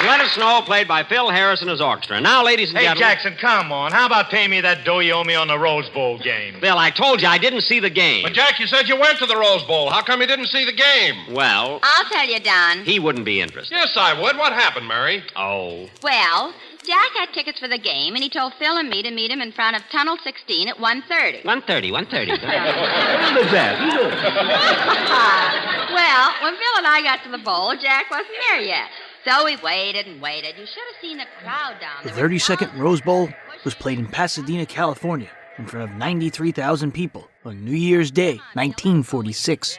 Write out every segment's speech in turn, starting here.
Let It Snow, played by Phil Harris and his orchestra. Now, ladies and gentlemen... Hey, Jackson, come on. How about paying me that dough you owe me on the Rose Bowl game? Bill, I told you I didn't see the game. But, Jack, you said you went to the Rose Bowl. How come you didn't see the game? Well... I'll tell you, Don. He wouldn't be interested. Yes, I would. What happened, Mary? Oh. Well, Jack had tickets for the game, and he told Phil and me to meet him in front of Tunnel 16 at 1:30. 1:30. What is that? Well, when Phil and I got to the bowl, Jack wasn't there yet. So we waited and waited. You should have seen the crowd down The there. 32nd Rose Bowl was played in Pasadena, California, in front of 93,000 people on New Year's Day, 1946.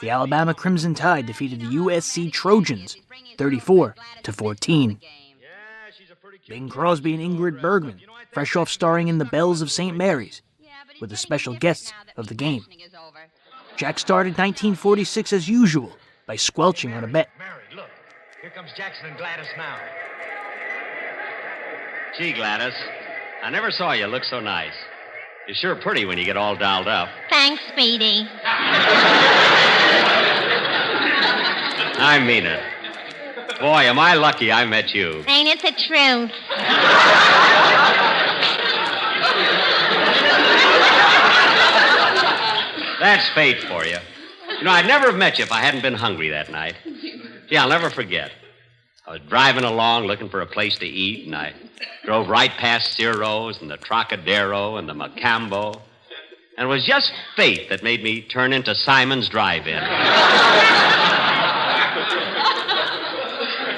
The Alabama Crimson Tide defeated the USC Trojans, 34-14. Bing Crosby and Ingrid Bergman, fresh off starring in The Bells of St. Mary's, were the special guests of the game. Jack started 1946 as usual by squelching on a bet. Mary, look. Here comes Jackson and Gladys now. Gee, Gladys, I never saw you look so nice. You're sure pretty when you get all dolled up. Thanks, Speedy. I mean it. Boy, am I lucky I met you. Ain't it the truth? That's fate for you. You know, I'd never have met you if I hadn't been hungry that night. Gee, I'll never forget. I was driving along looking for a place to eat, and I drove right past Ciro's and the Trocadero and the Macambo. And it was just fate that made me turn into Simon's Drive-In.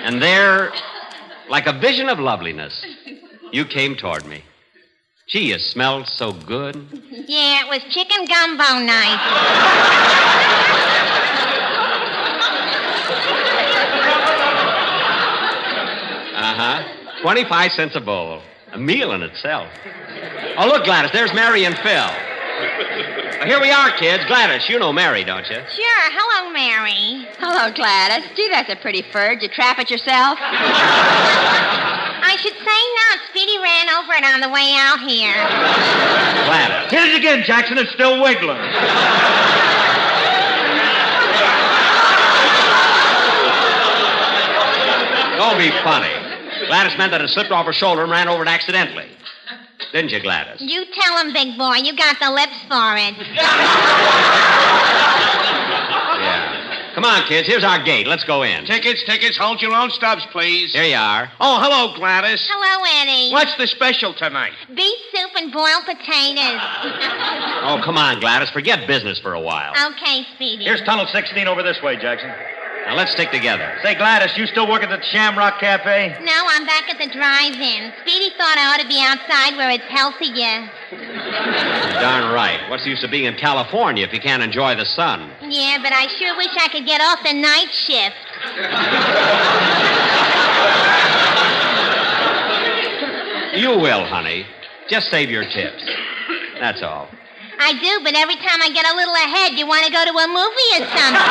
And there, like a vision of loveliness, you came toward me. Gee, you smelled so good. Yeah, it was chicken gumbo night. Uh-huh. 25 cents a bowl. A meal in itself. Oh, look, Gladys, there's Mary and Phil. Well, here we are, kids. Gladys, you know Mary, don't you? Sure. Hello, Mary. Hello, Gladys. Gee, that's a pretty fur. Did you trap it yourself? I should say not. Speedy ran over it on the way out here. Gladys. Hit it again, Jackson. It's still wiggling. Don't be funny. Gladys meant that it slipped off her shoulder and ran over it accidentally. Didn't you, Gladys? You tell him, big boy. You got the lips for it. Yeah. Come on, kids. Here's our gate. Let's go in. Tickets. Hold your own stubs, please. Here you are. Oh, hello, Gladys. Hello, Eddie. What's the special tonight? Beef soup and boiled potatoes. Oh, come on, Gladys. Forget business for a while. Okay, Speedy. Here's Tunnel 16 over this way, Jackson. Now, let's stick together. Say, Gladys, you still work at the Shamrock Cafe? No, I'm back at the drive-in. Speedy thought I ought to be outside where it's healthier. Darn right. What's the use of being in California if you can't enjoy the sun? Yeah, but I sure wish I could get off the night shift. You will, honey. Just save your tips. That's all. I do, but every time I get a little ahead, you want to go to a movie or something.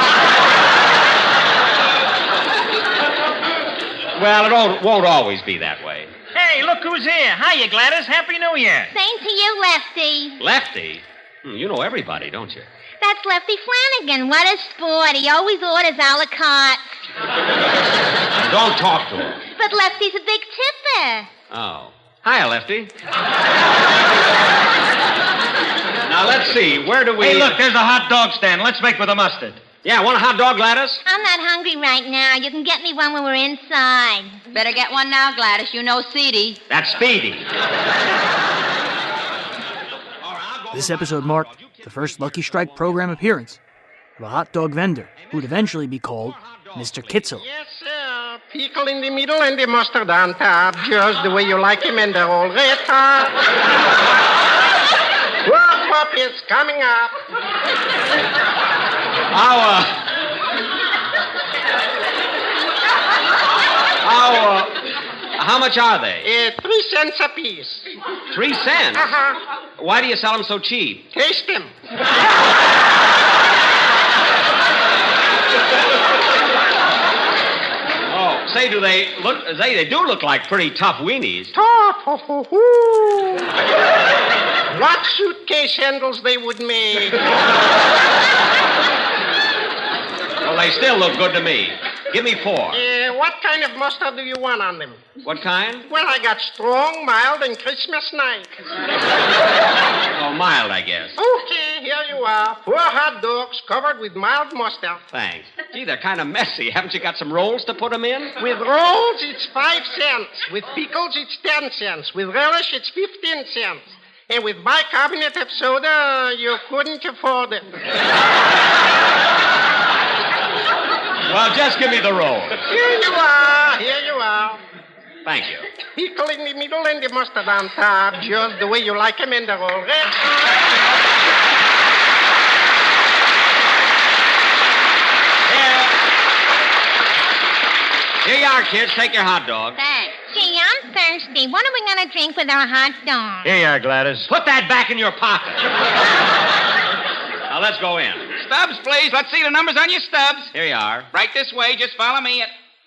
Well, it won't always be that way. Hey, look who's here. Hiya, Gladys. Happy New Year. Same to you, Lefty. Lefty? You know everybody, don't you? That's Lefty Flanagan. What a sport. He always orders a la carte. Don't talk to him. But Lefty's a big tipper. Oh. Hiya, Lefty. Now, let's see. Where do we... Hey, look, there's a hot dog stand. Let's make with a mustard. Yeah, want a hot dog, Gladys? I'm not hungry right now. You can get me one when we're inside. Better get one now, Gladys. You know Speedy. That's Speedy. This episode marked the first Lucky Strike program appearance of a hot dog vendor who would eventually be called Mr. Kitzel. Yes, sir. Pickle in the middle and the mustard on top, just the way you like him, and they're all red hot. Whoop, it's coming up. How much are they? 3 cents apiece. 3 cents? Uh-huh. Why do you sell them so cheap? Taste them. Oh, say, do they look... They do look like pretty tough weenies. Tough. What suitcase handles they would make. Well, they still look good to me. Give me 4. what kind of mustard do you want on them? What kind? Well, I got strong, mild, and Christmas night. Oh, mild, I guess. Okay, here you are. 4 hot dogs covered with mild mustard. Thanks. Gee, they're kind of messy. Haven't you got some rolls to put them in? With rolls, it's 5 cents. With pickles, it's 10 cents. With relish, it's 15 cents. And with bicarbonate of soda, you couldn't afford it. Well, just give me the roll. Here you are. Here you are. Thank you. Pickle in the middle and the mustard on top, just the way you like them in the roll. Here you are, kids. Take your hot dog. Thanks. Gee, I'm thirsty. What are we going to drink with our hot dog? Here you are, Gladys. Put that back in your pocket. Now, let's go in. Stubs, please. Let's see the numbers on your stubs. Here you are. Right this way. Just follow me.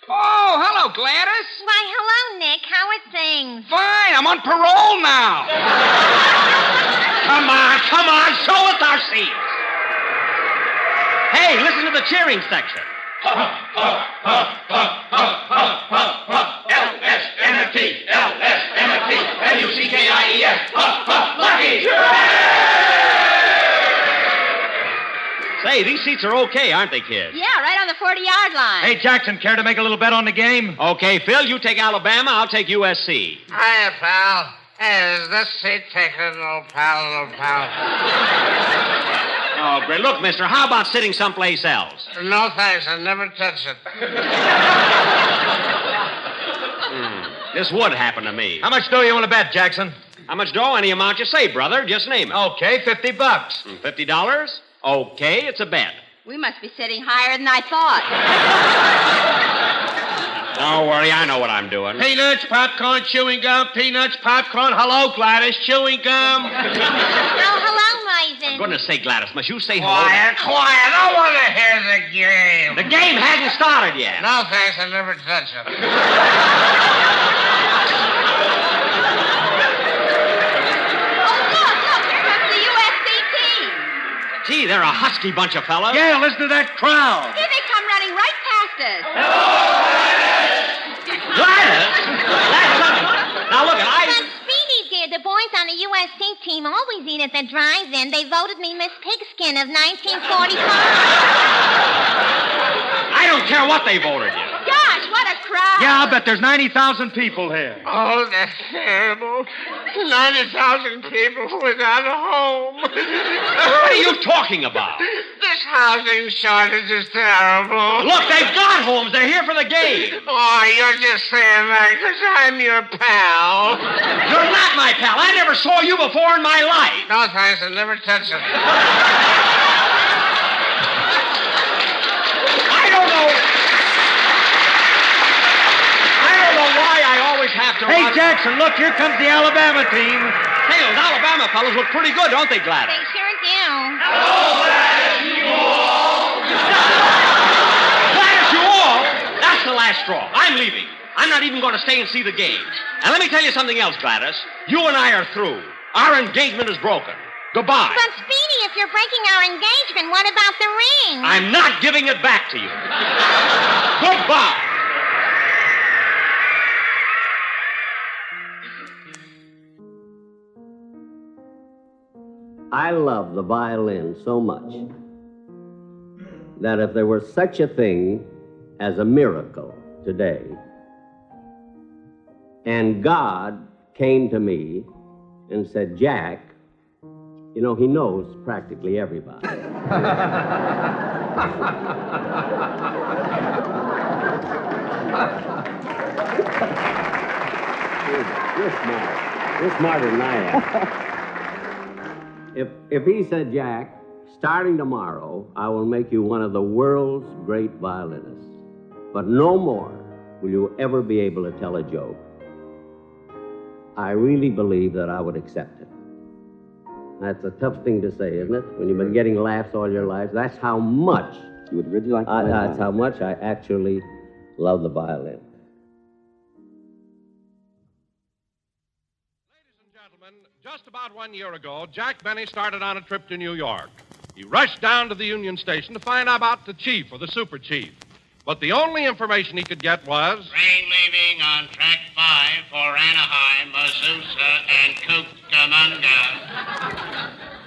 Oh, hello, Gladys. Why, hello, Nick. How are things? Fine. I'm on parole now. Come on. Show us our seats. Hey, listen to the cheering section. L-S-M-F-T, L-S-M-F-T, L-U-C-K-I-E-S. Lucky! Say, these seats are okay, aren't they, kids? Yeah, right on the 40-yard line. Hey, Jackson, care to make a little bet on the game? Okay, Phil, you take Alabama, I'll take USC. Hiya, pal. Hey, is this seat taken, old pal, Oh, great. Look, mister, how about sitting someplace else? No, thanks. I never touch it. This would happen to me. How much dough you want to bet, Jackson? How much dough? Any amount you say, brother. Just name it. Okay, $50. $50? Okay, it's a bet. We must be sitting higher than I thought. Don't worry, I know what I'm doing. Peanuts, popcorn, chewing gum, peanuts, popcorn. Hello, Gladys, chewing gum. Oh, hello, Raven. For goodness sake, Gladys, must you say hello? Quiet. I want to hear the game. The game hasn't started yet. No, thanks. I never touch it. Gee, they're a husky bunch of fellas. Yeah, listen to that crowd. Here they come running right past us. Gladys? That's something. Now, look, But Speedy, dear, the boys on the USC team always eat at the drive-in. They voted me Miss Pigskin of 1945. I don't care what they voted you. Gosh, what a crowd. Yeah, I'll bet there's 90,000 people here. Oh, that's terrible. 90,000 people without a home. What are you talking about? This housing shortage is terrible. Look, they've got homes. They're here for the game. Oh, you're just saying that because I'm your pal. You're not my pal. I never saw you before in my life. No, thanks. I never touched it. I don't know why I always have to... Hey, Jackson, look, here comes the Alabama team. Hey, those Alabama fellas look pretty good, don't they, Gladys? They sure do. Gladys, you all? That's the last straw. I'm leaving. I'm not even going to stay and see the game. And let me tell you something else, Gladys. You and I are through. Our engagement is broken. Goodbye. But, Speedy, if you're breaking our engagement, what about the ring? I'm not giving it back to you. Goodbye. I love the violin so much that if there were such a thing as a miracle today, and God came to me and said, Jack, you know, he knows practically everybody. You're smarter than I am. If he said, Jack, starting tomorrow, I will make you one of the world's great violinists, but no more will you ever be able to tell a joke, I really believe that I would accept it. That's a tough thing to say, isn't it? When you've been getting laughs all your life. That's how much you would really like. That's how much I actually love the violin. Just about 1 year ago, Jack Benny started on a trip to New York. He rushed down to the Union Station to find out about the chief or the super chief. But the only information he could get was... Train leaving on track 5 for Anaheim, Azusa, and Cucamonga.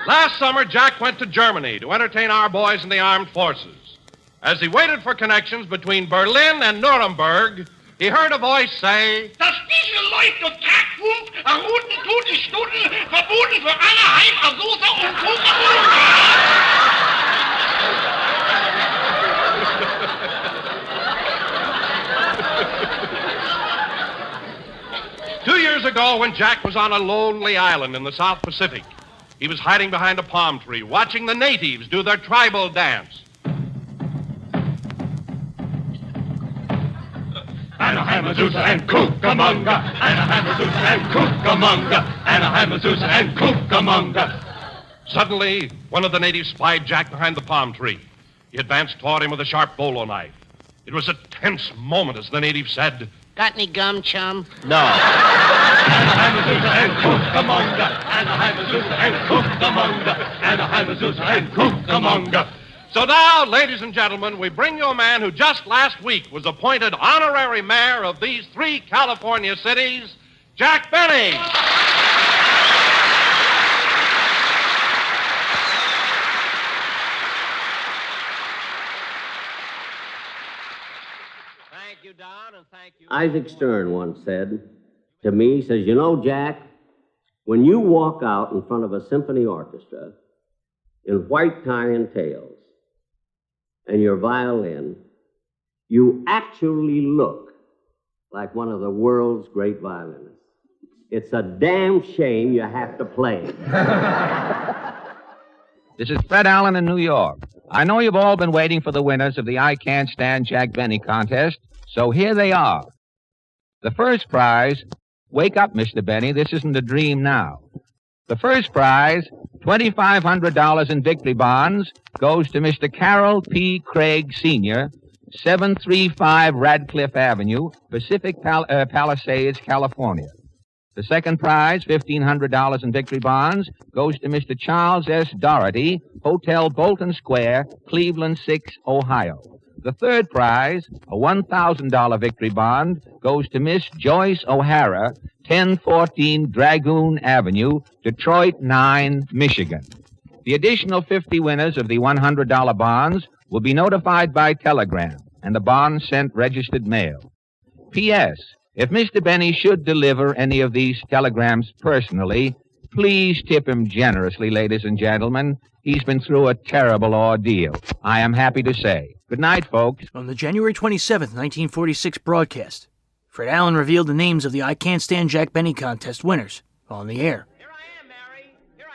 Last summer, Jack went to Germany to entertain our boys in the armed forces. As he waited for connections between Berlin and Nuremberg, he heard a voice say... Dass diese Leute Tag 5 erruhten Totenstunden verboten für Anaheim, Azusa und Cucamonga. 2 years ago, when Jack was on a lonely island in the South Pacific, he was hiding behind a palm tree, watching the natives do their tribal dance. Anaheim, Azusa, and Cucamonga. Anaheim, Azusa, and Cucamonga. Anaheim, Azusa, and Cucamonga. Suddenly, one of the natives spied Jack behind the palm tree. He advanced toward him with a sharp bolo knife. It was a tense moment as the native said... Got any gum, chum? No. Anaheim, Azusa, and Cucamonga. Anaheim, Azusa, and Cucamonga. Anaheim, Azusa, and Cucamonga. So now, ladies and gentlemen, we bring you a man who just last week was appointed honorary mayor of these 3 California cities, Jack Benny. Thank you, Don, and thank you. Isaac Stern once said to me, he says, you know, Jack, when you walk out in front of a symphony orchestra in white tie and tails and your violin, you actually look like one of the world's great violinists. It's a damn shame you have to play. This is Fred Allen in New York. I know you've all been waiting for the winners of the I Can't Stand Jack Benny contest, so here they are. The first prize, wake up, Mr. Benny, this isn't a dream now. The first prize, $2,500 in victory bonds, goes to Mr. Carroll P. Craig, Sr., 735 Radcliffe Avenue, Pacific Palisades, California. The second prize, $1,500 in victory bonds, goes to Mr. Charles S. Doherty, Hotel Bolton Square, Cleveland 6, Ohio. The third prize, a $1,000 victory bond, goes to Miss Joyce O'Hara, 1014 Dragoon Avenue, Detroit 9, Michigan. The additional 50 winners of the $100 bonds will be notified by telegram, and the bonds sent registered mail. P.S. If Mr. Benny should deliver any of these telegrams personally, please tip him generously, ladies and gentlemen. He's been through a terrible ordeal, I am happy to say. Good night, folks. On the January 27th, 1946 broadcast, Fred Allen revealed the names of the I Can't Stand Jack Benny contest winners on the air.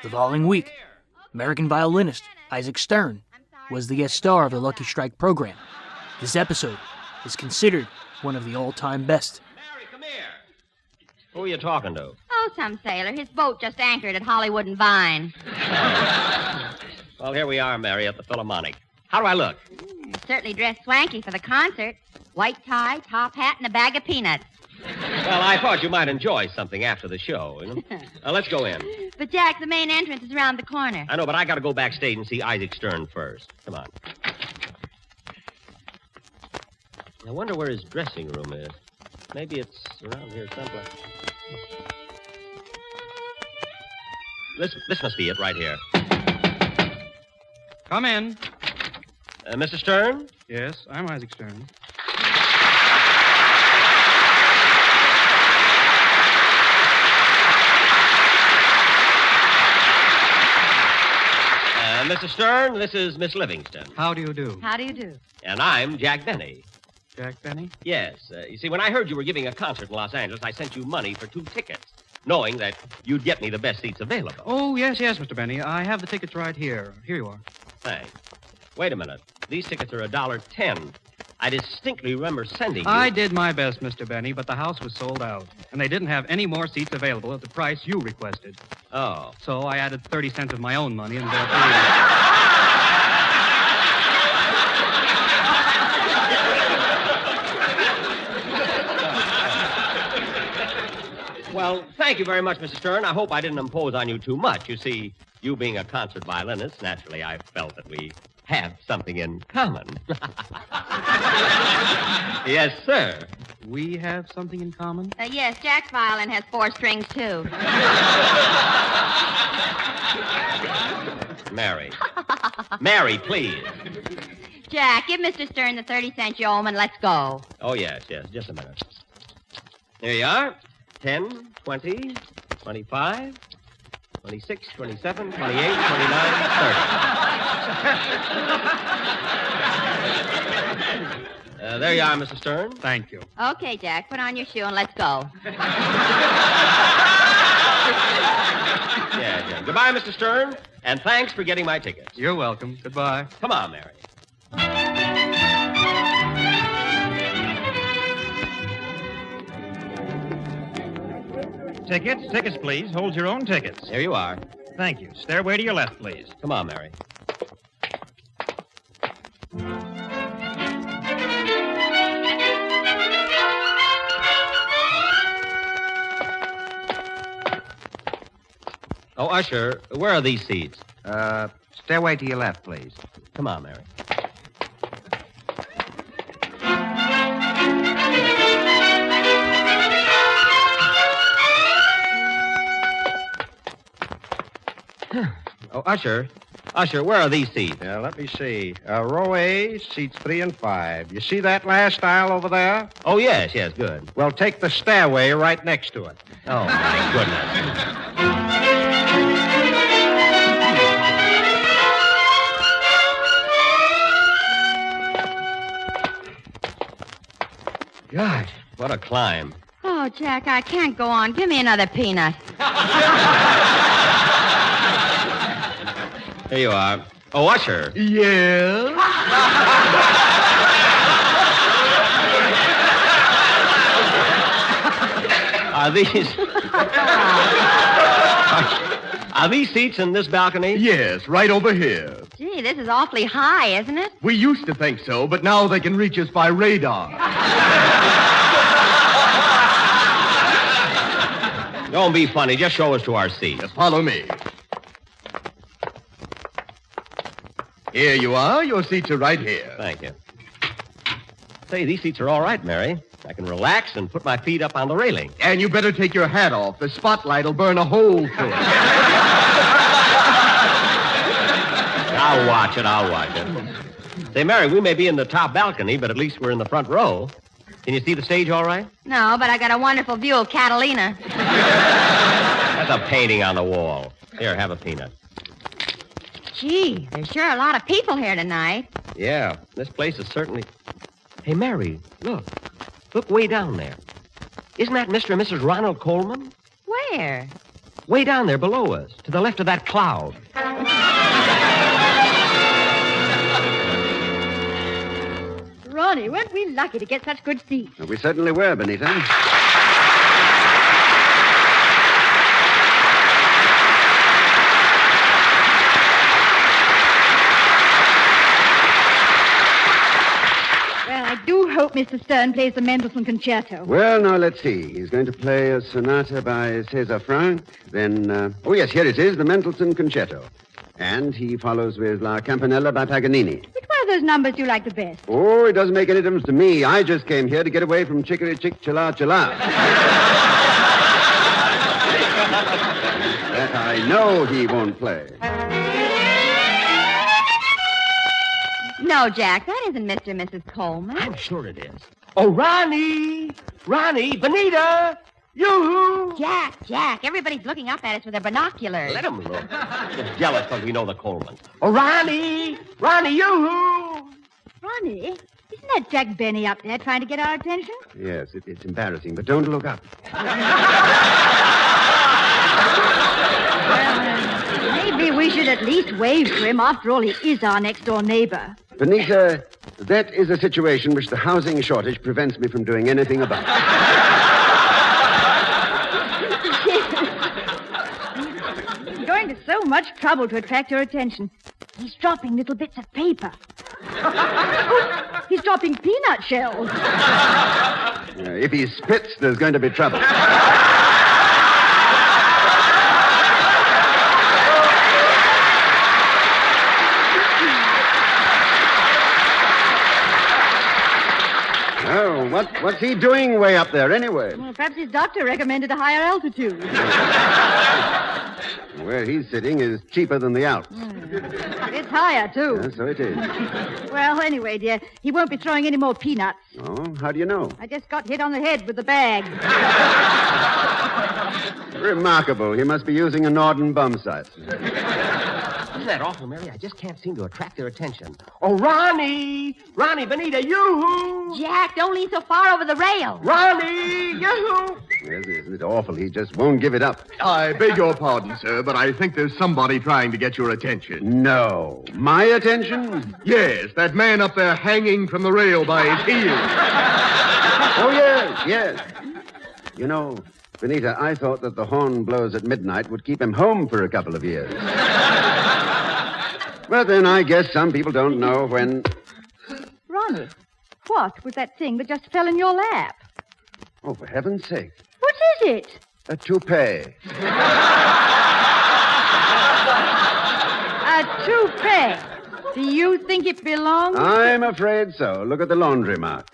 The following week, American violinist Isaac Stern was the guest star of the Lucky Strike program. This episode is considered one of the all-time best. Who are you talking to? Oh, some sailor. His boat just anchored at Hollywood and Vine. Well, here we are, Mary, at the Philharmonic. How do I look? Certainly dressed swanky for the concert. White tie, top hat, and a bag of peanuts. Well, I thought you might enjoy something after the show. You know? Let's go in. But, Jack, the main entrance is around the corner. I know, but I got to go backstage and see Isaac Stern first. Come on. I wonder where his dressing room is. Maybe it's around here someplace. This must be it right here. Come in. Mr. Stern? Yes, I'm Isaac Stern. Mr. Stern, this is Miss Livingston. How do you do? How do you do? And I'm Jack Benny. Jack Benny? Yes. You see, when I heard you were giving a concert in Los Angeles, I sent you money for 2 tickets, knowing that you'd get me the best seats available. Oh, yes, Mr. Benny. I have the tickets right here. Here you are. Thanks. Wait a minute. These tickets are $1.10. I distinctly remember sending you... I did my best, Mr. Benny, but the house was sold out, and they didn't have any more seats available at the price you requested. Oh. So I added 30 cents of my own money and bought 3. Well, thank you very much, Mr. Stern. I hope I didn't impose on you too much. You see, you being a concert violinist, naturally I felt that we have something in common. Yes, sir. We have something in common? Yes, Jack's violin has 4 strings, too. Mary. Mary, please. Jack, give Mr. Stern the 30-cent Yom and let's go. Oh, yes. Just a minute. There you are. 10, 20, 25, 26, 27, 28, 29, 30. There you are, Mr. Stern. Thank you. Okay, Jack, put on your shoe and let's go. Yeah. Goodbye, Mr. Stern, and thanks for getting my tickets. You're welcome. Goodbye. Come on, Mary. Tickets, please. Hold your own tickets. There you are. Thank you. Stairway to your left, please. Come on, Mary. Oh, Usher, where are these seats? Stairway to your left, please. Come on, Mary. Oh, Usher, where are these seats? Let me see. Row A, seats 3 and 5. You see that last aisle over there? Oh, yes, good. Well, take the stairway right next to it. Oh, my goodness. Gosh, what a climb. Oh, Jack, I can't go on. Give me another peanut. Here you are. Oh, Usher. Yeah? Are these seats in this balcony? Yes, right over here. Gee, this is awfully high, isn't it? We used to think so, but now they can reach us by radar. Don't be funny. Just show us to our seats. Follow me. Here you are. Your seats are right here. Thank you. Say, these seats are all right, Mary. I can relax and put my feet up on the railing. And you better take your hat off. The spotlight will burn a hole through it. I'll watch it. Say, Mary, we may be in the top balcony, but at least we're in the front row. Can you see the stage all right? No, but I got a wonderful view of Catalina. That's a painting on the wall. Here, have a peanut. Gee, there's sure a lot of people here tonight. Yeah, this place is certainly... Hey, Mary, look. Look way down there. Isn't that Mr. and Mrs. Ronald Coleman? Where? Way down there below us, to the left of that cloud. Ronnie, weren't we lucky to get such good seats? We certainly were, Benita. Well, I do hope Mr. Stern plays the Mendelssohn Concerto. Well, now, let's see. He's going to play a sonata by César Franck. Then, oh, yes, here it is, the Mendelssohn Concerto. And he follows with La Campanella by Paganini. Which one of those numbers do you like the best? Oh, it doesn't make any difference to me. I just came here to get away from Chicory Chick Chilla Chilla. That I know he won't play. No, Jack, that isn't Mr. and Mrs. Coleman. I'm sure it is. Oh, Ronnie, Benita, yoo-hoo. Jack, everybody's looking up at us with their binoculars. Let them look. They're jealous because we know the Colemans. Oh, Ronnie, yoo-hoo. Ronnie, isn't that Jack Benny up there trying to get our attention? Yes, it's embarrassing, but don't look up. Well, maybe we should at least wave to him. After all, he is our next-door neighbor. Benita, that is a situation which the housing shortage prevents me from doing anything about. He's going to so much trouble to attract your attention. He's dropping little bits of paper. He's dropping peanut shells. If he spits, there's going to be trouble. What's he doing way up there, anyway? Well, perhaps his doctor recommended a higher altitude. Where he's sitting is cheaper than the Alps. It's higher, too. Yeah, so it is. Well, anyway, dear, he won't be throwing any more peanuts. Oh, how do you know? I just got hit on the head with the bag. Remarkable. He must be using a Norden bum sight. Isn't that awful, Mary? I just can't seem to attract their attention. Oh, Ronnie! Ronnie, Benita, yoo-hoo! Jack, don't lean so far over the rail. Ronnie, yoo-hoo! Yes, isn't it awful? He just won't give it up. I beg your pardon, sir, but I think there's somebody trying to get your attention. No. My attention? Yes, that man up there hanging from the rail by his heels. Oh, yes. You know, Benita, I thought that the horn blows at midnight would keep him home for a couple of years. But then I guess some people don't know when... Ronnie, what was that thing that just fell in your lap? Oh, for heaven's sake. What is it? A toupee. A toupee. Do you think it belongs? I'm afraid so. Look at the laundry mark.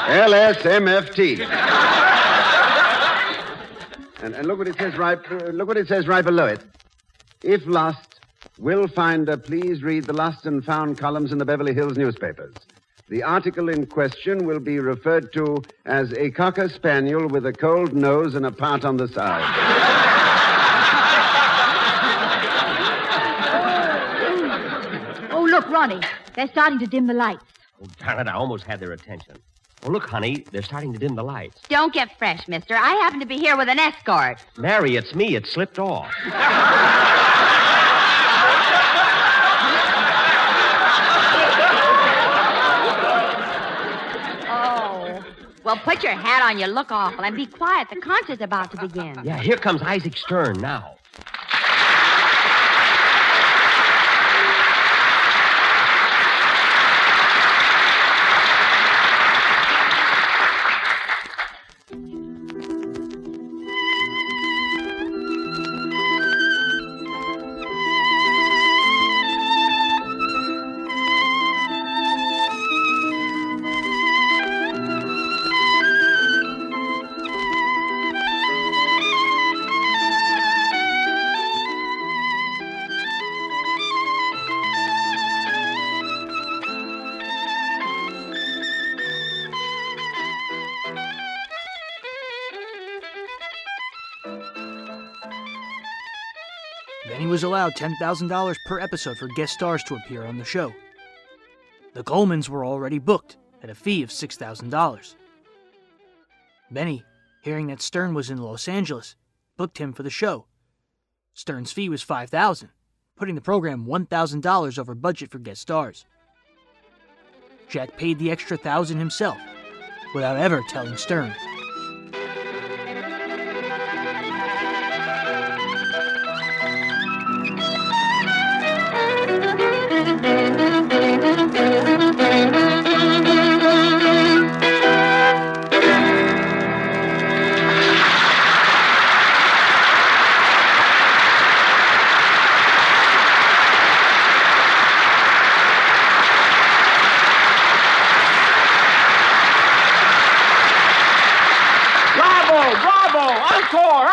LSMFT. And look what it says right below it. If lost, will finder please read the lost and found columns in the Beverly Hills newspapers. The article in question will be referred to as a cocker spaniel with a cold nose and a part on the side. Oh, look, Ronnie. They're starting to dim the lights. Oh, darn it, I almost had their attention. Oh, look, honey, they're starting to dim the lights. Don't get fresh, mister. I happen to be here with an escort. Mary, it's me. It slipped off. Oh. Well, put your hat on. You look awful. And be quiet. The concert's about to begin. Yeah, here comes Isaac Stern now. Benny was allowed $10,000 per episode for guest stars to appear on the show. The Colemans were already booked at a fee of $6,000. Benny, hearing that Stern was in Los Angeles, booked him for the show. Stern's fee was $5,000, putting the program $1,000 over budget for guest stars. Jack paid the extra $1,000 himself, without ever telling Stern.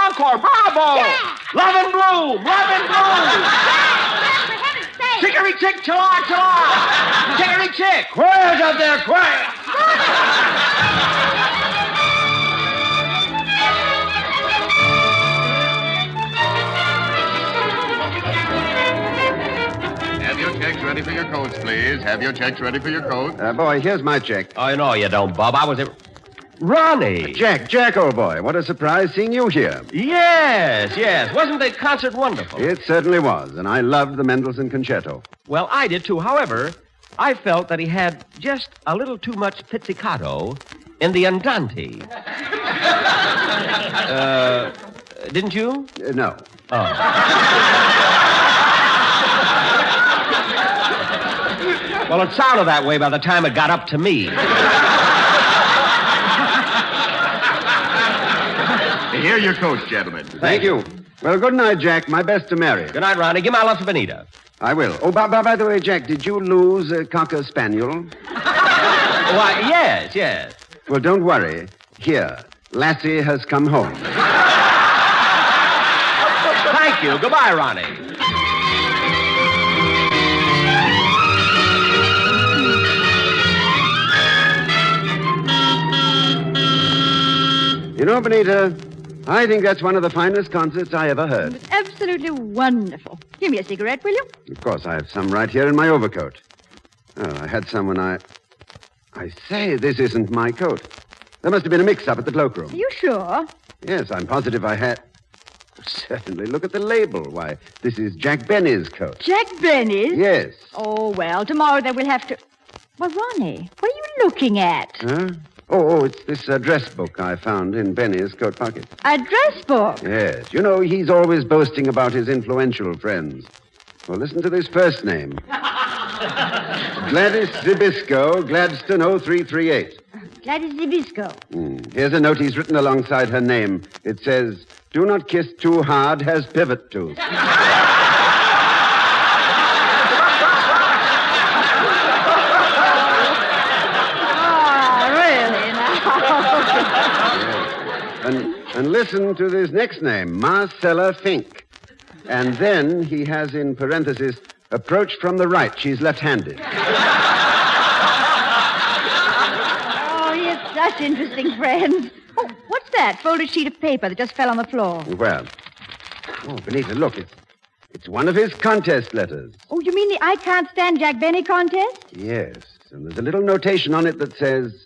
Encore, bravo! Yeah. Love and bloom! For heaven's sake! Chicory chick, chilla! Chicory chick! Where's up there, quiet? Have your checks ready for your coats, please. Have your checks ready for your coats. Boy, here's my check. Oh, no, you don't, Bob. I was... Ronnie! Jack, old boy, what a surprise seeing you here. Yes. Wasn't the concert wonderful? It certainly was, and I loved the Mendelssohn concerto. Well, I did, too. However, I felt that he had just a little too much pizzicato in the andante. Didn't you? No. Oh. Well, it sounded that way by the time it got up to me. Here are your coats, gentlemen. Thank you. Well, good night, Jack. My best to Mary. Good night, Ronnie. Give my love to Benita. I will. Oh, by the way, Jack, did you lose a cocker spaniel? Why, yes. Well, don't worry. Here, Lassie has come home. Thank you. Goodbye, Ronnie. You know, Benita, I think that's one of the finest concerts I ever heard. It's absolutely wonderful. Give me a cigarette, will you? Of course, I have some right here in my overcoat. Oh, I had some when I say, this isn't my coat. There must have been a mix-up at the cloakroom. Are you sure? Yes, I'm positive I had. Certainly. Look at the label. Why, this is Jack Benny's coat. Jack Benny's? Yes. Oh, well, tomorrow then we'll have to... Well, Ronnie, what are you looking at? Huh? Oh, it's this address book I found in Benny's coat pocket. Address book? Yes. You know, he's always boasting about his influential friends. Well, listen to this first name. Gladys Zbyszko, Gladstone 0338. Gladys Zbyszko. Here's a note he's written alongside her name. It says, "Do not kiss too hard, has pivot tooth." And listen to this next name, Marcella Fink. And then he has in parentheses, approach from the right. She's left-handed. Oh, he has such interesting friends. Oh, what's that? Folded sheet of paper that just fell on the floor. Well, Benita, look, it's one of his contest letters. Oh, you mean the I Can't Stand Jack Benny contest? Yes, and there's a little notation on it that says,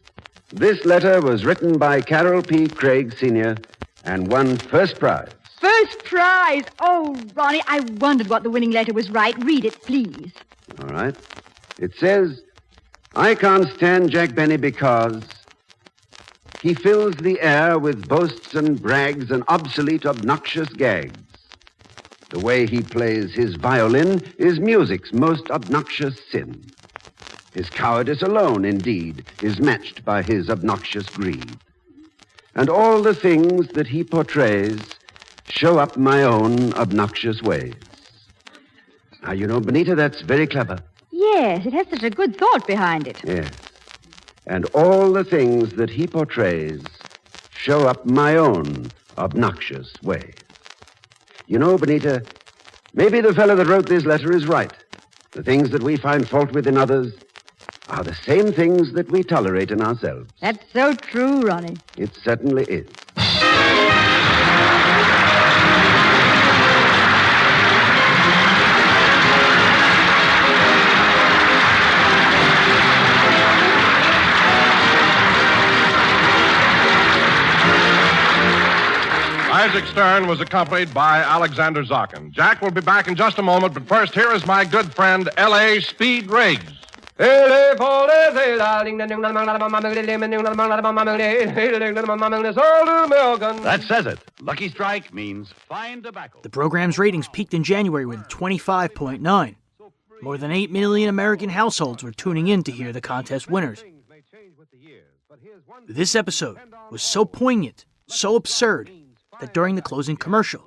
this letter was written by Carroll P. Craig, Sr., and won first prize. First prize! Oh, Ronnie, I wondered what the winning letter was right. Read it, please. All right. It says, I can't stand Jack Benny because he fills the air with boasts and brags and obsolete, obnoxious gags. The way he plays his violin is music's most obnoxious sin. His cowardice alone, indeed, is matched by his obnoxious greed. And all the things that he portrays show up my own obnoxious ways. Now, you know, Benita, that's very clever. Yes, it has such a good thought behind it. Yes. And all the things that he portrays show up my own obnoxious ways. You know, Benita, maybe the fellow that wrote this letter is right. The things that we find fault with in others are the same things that we tolerate in ourselves. That's so true, Ronnie. It certainly is. Isaac Stern was accompanied by Alexander Zokin. Jack will be back in just a moment, but first, here is my good friend, L.A. Speed Riggs. That says it. Lucky Strike means fine tobacco. The program's ratings peaked in January with 25.9. More than 8 million American households were tuning in to hear the contest winners. This episode was so poignant, so absurd, that during the closing commercial,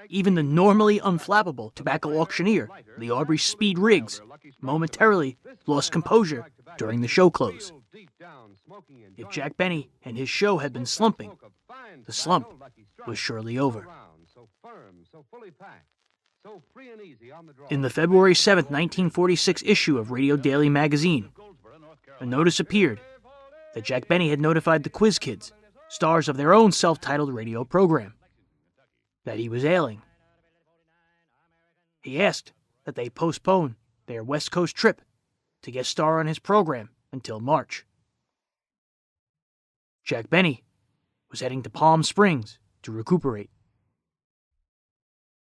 even the normally unflappable tobacco auctioneer, Lee Aubrey Speed Riggs, momentarily lost composure during the show close. If Jack Benny and his show had been slumping, the slump was surely over. In the February 7, 1946 issue of Radio Daily magazine, a notice appeared that Jack Benny had notified the Quiz Kids, stars of their own self-titled radio program, that he was ailing. He asked that they postpone their West Coast trip to guest star on his program until March. Jack Benny was heading to Palm Springs to recuperate.